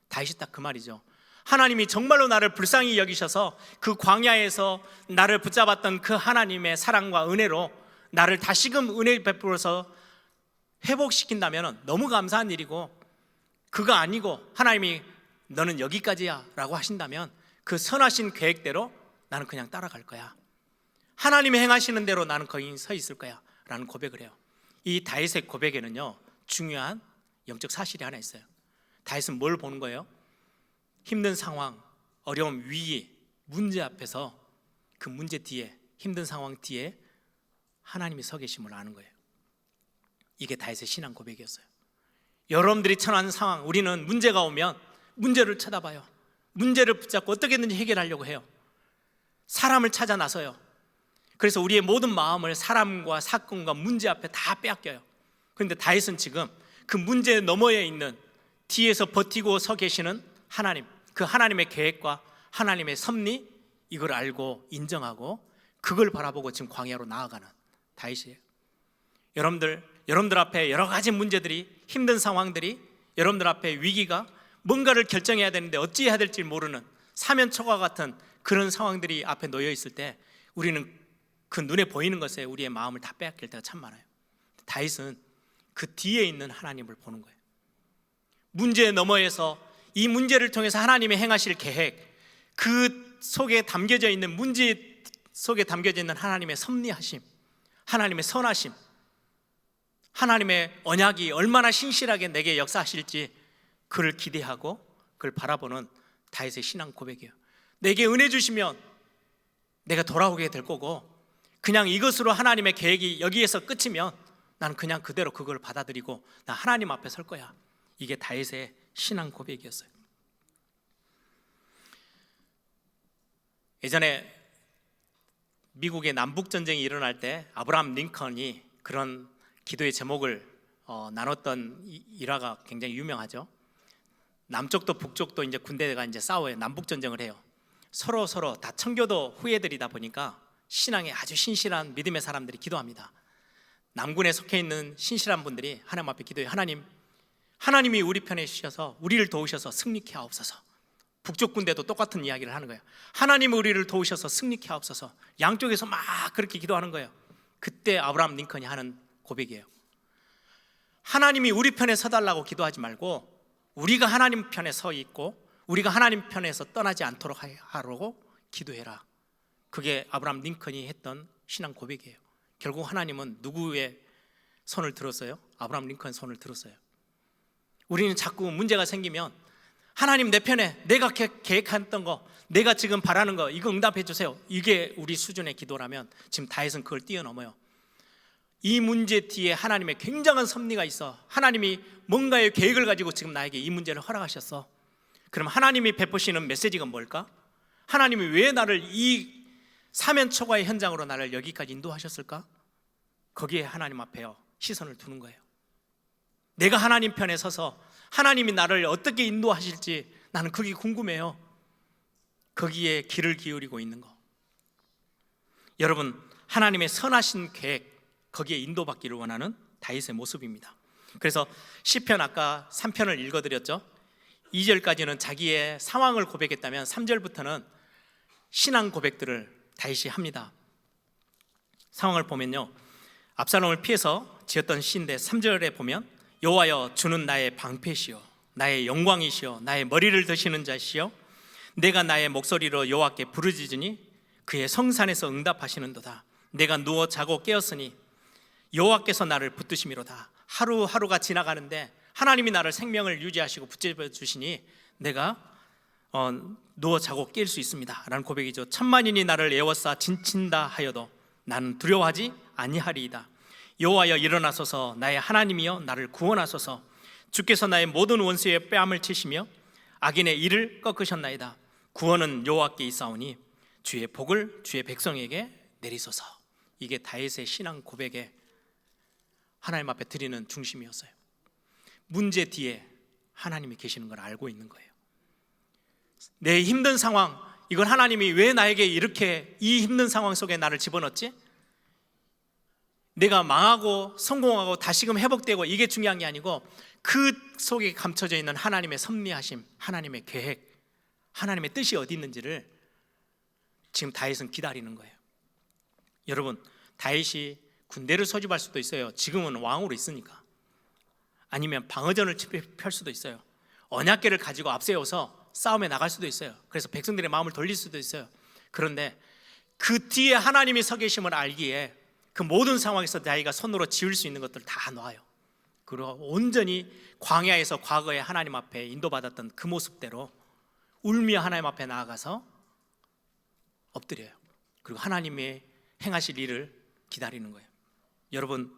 다윗이 딱 그 말이죠. 하나님이 정말로 나를 불쌍히 여기셔서 그 광야에서 나를 붙잡았던 그 하나님의 사랑과 은혜로 나를 다시금 은혜 베풀어서 회복시킨다면 너무 감사한 일이고, 그거 아니고 하나님이 너는 여기까지야 라고 하신다면 그 선하신 계획대로 나는 그냥 따라갈 거야. 하나님이 행하시는 대로 나는 거기 서 있을 거야 라는 고백을 해요. 이 다윗의 고백에는요, 중요한 영적 사실이 하나 있어요. 다윗은 뭘 보는 거예요? 힘든 상황, 어려움, 위기, 문제 앞에서 그 문제 뒤에, 힘든 상황 뒤에 하나님이 서 계심을 아는 거예요. 이게 다윗의 신앙 고백이었어요. 여러분들이 처한 상황, 우리는 문제가 오면 문제를 쳐다봐요. 문제를 붙잡고 어떻게든지 해결하려고 해요. 사람을 찾아 나서요. 그래서 우리의 모든 마음을 사람과 사건과 문제 앞에 다 빼앗겨요. 그런데 다윗은 지금 그 문제 너머에 있는, 뒤에서 버티고 서 계시는 하나님, 그 하나님의 계획과 하나님의 섭리, 이걸 알고 인정하고 그걸 바라보고 지금 광야로 나아가는 다윗이에요. 여러분들 앞에 여러 가지 문제들이, 힘든 상황들이, 여러분들 앞에 위기가, 뭔가를 결정해야 되는데 어찌해야 될지 모르는 사면초가 같은 그런 상황들이 앞에 놓여 있을 때 우리는 그 눈에 보이는 것에 우리의 마음을 다 빼앗길 때가 참 많아요. 다윗은 그 뒤에 있는 하나님을 보는 거예요. 문제 너머에서 이 문제를 통해서 하나님의 행하실 계획, 그 속에 담겨져 있는, 문제 속에 담겨져 있는 하나님의 섭리하심, 하나님의 선하심, 하나님의 언약이 얼마나 신실하게 내게 역사하실지 그를 기대하고 그를 바라보는 다윗의 신앙 고백이에요. 내게 은혜 주시면 내가 돌아오게 될 거고, 그냥 이것으로 하나님의 계획이 여기에서 끝이면 나는 그냥 그대로 그걸 받아들이고 나 하나님 앞에 설 거야. 이게 다윗의 신앙 고백이었어요. 예전에 미국의 남북 전쟁이 일어날 때 아브라함 링컨이 그런 기도의 제목을 나눴던 일화가 굉장히 유명하죠. 남쪽도 북쪽도 이제 군대가 이제 싸워요. 남북 전쟁을 해요. 서로 다 청교도 후예들이다 보니까 신앙에 아주 신실한 믿음의 사람들이 기도합니다. 남군에 속해 있는 신실한 분들이 하나님 앞에 기도해요. 하나님이 우리 편에 주셔서 우리를 도우셔서 승리케 하옵소서. 북쪽 군대도 똑같은 이야기를 하는 거예요. 하나님 우리를 도우셔서 승리케 하옵소서. 양쪽에서 막 그렇게 기도하는 거예요. 그때 아브라함 링컨이 하는 고백이에요. 하나님이 우리 편에 서달라고 기도하지 말고 우리가 하나님 편에 서 있고 우리가 하나님 편에서 떠나지 않도록 하라고 기도해라. 그게 아브라함 링컨이 했던 신앙 고백이에요. 결국 하나님은 누구의 손을 들었어요? 아브라함 링컨의 손을 들었어요. 우리는 자꾸 문제가 생기면 하나님 내 편에 내가 계획했던 거, 내가 지금 바라는 거 이거 응답해 주세요. 이게 우리 수준의 기도라면 지금 다윗은 그걸 뛰어넘어요. 이 문제 뒤에 하나님의 굉장한 섭리가 있어. 하나님이 뭔가의 계획을 가지고 지금 나에게 이 문제를 허락하셨어. 그럼 하나님이 베푸시는 메시지가 뭘까? 하나님이 왜 나를 이 사면 초과의 현장으로 나를 여기까지 인도하셨을까? 거기에 하나님 앞에 시선을 두는 거예요. 내가 하나님 편에 서서 하나님이 나를 어떻게 인도하실지 나는 그게 궁금해요. 거기에 귀를 기울이고 있는 거. 여러분, 하나님의 선하신 계획, 거기에 인도받기를 원하는 다윗의 모습입니다. 그래서 시편 아까 3편을 읽어드렸죠. 2절까지는 자기의 상황을 고백했다면 3절부터는 신앙 고백들을 다윗이 합니다. 상황을 보면요, 압살롬을 피해서 지었던 시인데 3절에 보면 여호와여 주는 나의 방패시요 나의 영광이시요 나의 머리를 드시는 자시요 내가 나의 목소리로 여호와께 부르짖으니 그의 성산에서 응답하시는도다. 내가 누워 자고 깨었으니 여호와께서 나를 붙드심이로다. 하루하루가 지나가는데 하나님이 나를 생명을 유지하시고 붙잡아 주시니 내가 누워 자고 깰 수 있습니다 라는 고백이죠. 천만인이 나를 에워싸 진친다 하여도 나는 두려워하지 아니하리이다. 여호와여 일어나소서 나의 하나님이여 나를 구원하소서. 주께서 나의 모든 원수의 뺨을 치시며 악인의 이를 꺾으셨나이다. 구원은 여호와께 있사오니 주의 복을 주의 백성에게 내리소서. 이게 다윗의 신앙 고백의 하나님 앞에 드리는 중심이었어요. 문제 뒤에 하나님이 계시는 걸 알고 있는 거예요. 내 힘든 상황, 이걸 하나님이 왜 나에게 이렇게 이 힘든 상황 속에 나를 집어넣었지? 내가 망하고 성공하고 다시금 회복되고 이게 중요한 게 아니고 그 속에 감춰져 있는 하나님의 섭리하심, 하나님의 계획, 하나님의 뜻이 어디 있는지를 지금 다윗은 기다리는 거예요. 여러분, 다윗이 군대를 소집할 수도 있어요. 지금은 왕으로 있으니까. 아니면 방어전을 펼 수도 있어요. 언약궤를 가지고 앞세워서 싸움에 나갈 수도 있어요. 그래서 백성들의 마음을 돌릴 수도 있어요. 그런데 그 뒤에 하나님이 서 계심을 알기에 그 모든 상황에서 자기가 손으로 지을 수 있는 것들을 다 놔요. 그리고 온전히 광야에서 과거에 하나님 앞에 인도받았던 그 모습대로 울며 하나님 앞에 나아가서 엎드려요. 그리고 하나님의 행하실 일을 기다리는 거예요. 여러분,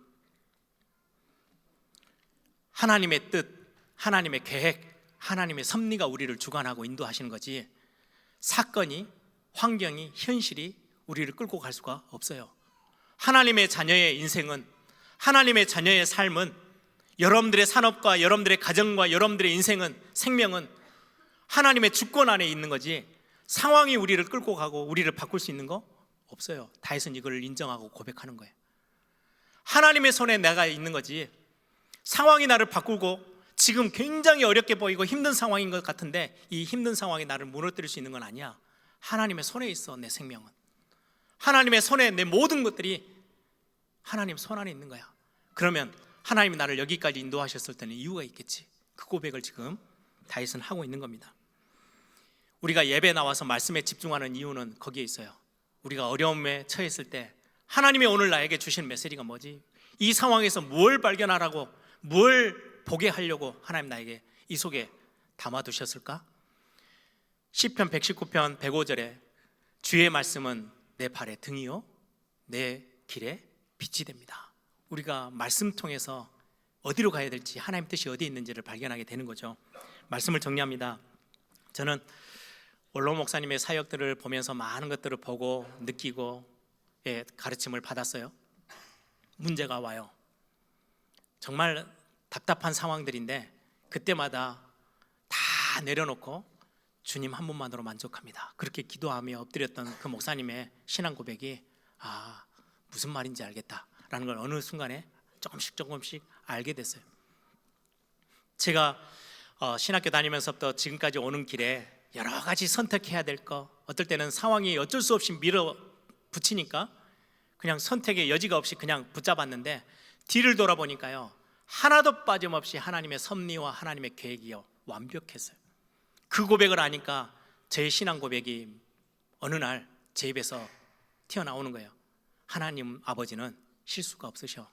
하나님의 뜻, 하나님의 계획, 하나님의 섭리가 우리를 주관하고 인도하시는 거지 사건이, 환경이, 현실이 우리를 끌고 갈 수가 없어요. 하나님의 자녀의 인생은, 하나님의 자녀의 삶은, 여러분들의 산업과 여러분들의 가정과 여러분들의 인생은, 생명은 하나님의 주권 안에 있는 거지 상황이 우리를 끌고 가고 우리를 바꿀 수 있는 거 없어요. 다윗은 이걸 인정하고 고백하는 거예요. 하나님의 손에 내가 있는 거지 상황이 나를 바꾸고 지금 굉장히 어렵게 보이고 힘든 상황인 것 같은데 이 힘든 상황이 나를 무너뜨릴 수 있는 건 아니야. 하나님의 손에 있어. 내 생명은 하나님의 손에, 내 모든 것들이 하나님 손 안에 있는 거야. 그러면 하나님이 나를 여기까지 인도하셨을 때는 이유가 있겠지. 그 고백을 지금 다윗은 하고 있는 겁니다. 우리가 예배 나와서 말씀에 집중하는 이유는 거기에 있어요. 우리가 어려움에 처했을 때 하나님이 오늘 나에게 주신 메시지가 뭐지? 이 상황에서 뭘 발견하라고, 뭘 보게 하려고 하나님 나에게 이 속에 담아두셨을까? 시편 119편 105절에 주의 말씀은 내 발의 등이요 내 길에 빛이 됩니다. 우리가 말씀 통해서 어디로 가야 될지, 하나님 뜻이 어디에 있는지를 발견하게 되는 거죠. 말씀을 정리합니다. 저는 원로 목사님의 사역들을 보면서 많은 것들을 보고 느끼고 가르침을 받았어요. 문제가 와요. 정말 답답한 상황들인데 그때마다 다 내려놓고 주님 한 분만으로 만족합니다. 그렇게 기도하며 엎드렸던 그 목사님의 신앙 고백이 무슨 말인지 알겠다라는 걸 어느 순간에 조금씩 알게 됐어요. 제가 신학교 다니면서부터 지금까지 오는 길에 여러 가지 선택해야 될 거, 어떨 때는 상황이 어쩔 수 없이 밀어붙이니까 그냥 선택의 여지가 없이 그냥 붙잡았는데 뒤를 돌아보니까요, 하나도 빠짐없이 하나님의 섭리와 하나님의 계획이요 완벽했어요. 그 고백을 아니까 제 신앙 고백이 어느 날 제 입에서 튀어나오는 거예요. 하나님 아버지는 실수가 없으셔.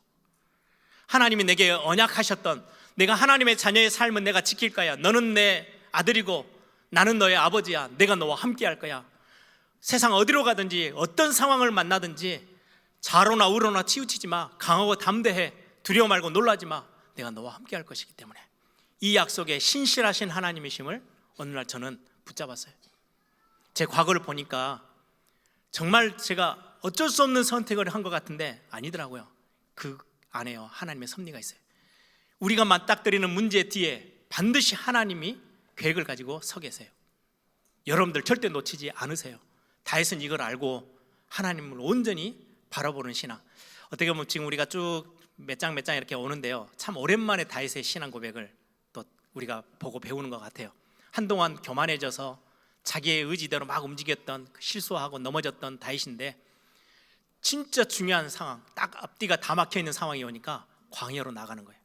하나님이 내게 언약하셨던, 내가 하나님의 자녀의 삶은 내가 지킬 거야. 너는 내 아들이고 나는 너의 아버지야. 내가 너와 함께 할 거야. 세상 어디로 가든지 어떤 상황을 만나든지 좌로나 우로나 치우치지 마. 강하고 담대해. 두려워 말고 놀라지 마. 내가 너와 함께 할 것이기 때문에. 이 약속에 신실하신 하나님이심을 어느 날 저는 붙잡았어요. 제 과거를 보니까 정말 제가 어쩔 수 없는 선택을 한 것 같은데 아니더라고요. 그 안에요, 하나님의 섭리가 있어요. 우리가 맞닥뜨리는 문제 뒤에 반드시 하나님이 계획을 가지고 서 계세요. 여러분들 절대 놓치지 않으세요. 다윗은 이걸 알고 하나님을 온전히 바라보는 신앙. 어떻게 보면 지금 우리가 쭉 몇 장 이렇게 오는데요, 참 오랜만에 다윗의 신앙 고백을 또 우리가 보고 배우는 것 같아요. 한동안 교만해져서 자기의 의지대로 막 움직였던, 실수하고 넘어졌던 다윗인데 진짜 중요한 상황, 딱 앞뒤가 다 막혀있는 상황이 오니까 광야로 나가는 거예요.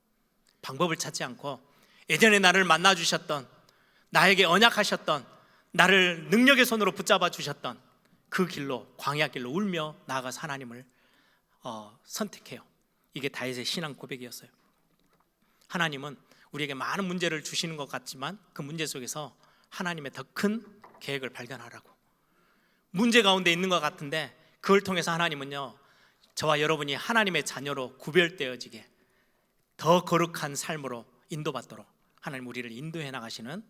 방법을 찾지 않고 예전에 나를 만나주셨던, 나에게 언약하셨던, 나를 능력의 손으로 붙잡아 주셨던 그 길로, 광야 길로 울며 나아가서 하나님을 선택해요. 이게 다윗의 신앙 고백이었어요. 하나님은 우리에게 많은 문제를 주시는 것 같지만 그 문제 속에서 하나님의 더 큰 계획을 발견하라고. 문제 가운데 있는 것 같은데 그걸 통해서 하나님은요, 저와 여러분이 하나님의 자녀로 구별되어지게 더 거룩한 삶으로 인도받도록 하나님 우리를 인도해 나가시는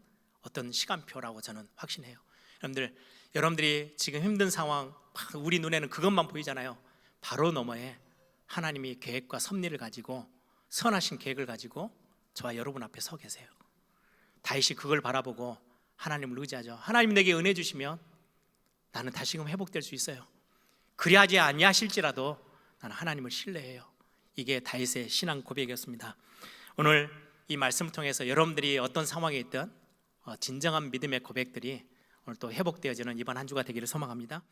어떤 시간표라고 저는 확신해요. 여러분들이 지금 힘든 상황, 우리 눈에는 그것만 보이잖아요. 바로 너머에 하나님이 계획과 섭리를 가지고, 선하신 계획을 가지고 저와 여러분 앞에 서 계세요. 다윗이 그걸 바라보고 하나님을 의지하죠. 하나님 내게 은혜 주시면 나는 다시금 회복될 수 있어요. 그리하지 아니하실지라도 나는 하나님을 신뢰해요. 이게 다윗의 신앙 고백이었습니다. 오늘 이 말씀을 통해서 여러분들이 어떤 상황에 있든 진정한 믿음의 고백들이 오늘 또 회복되어지는 이번 한 주가 되기를 소망합니다.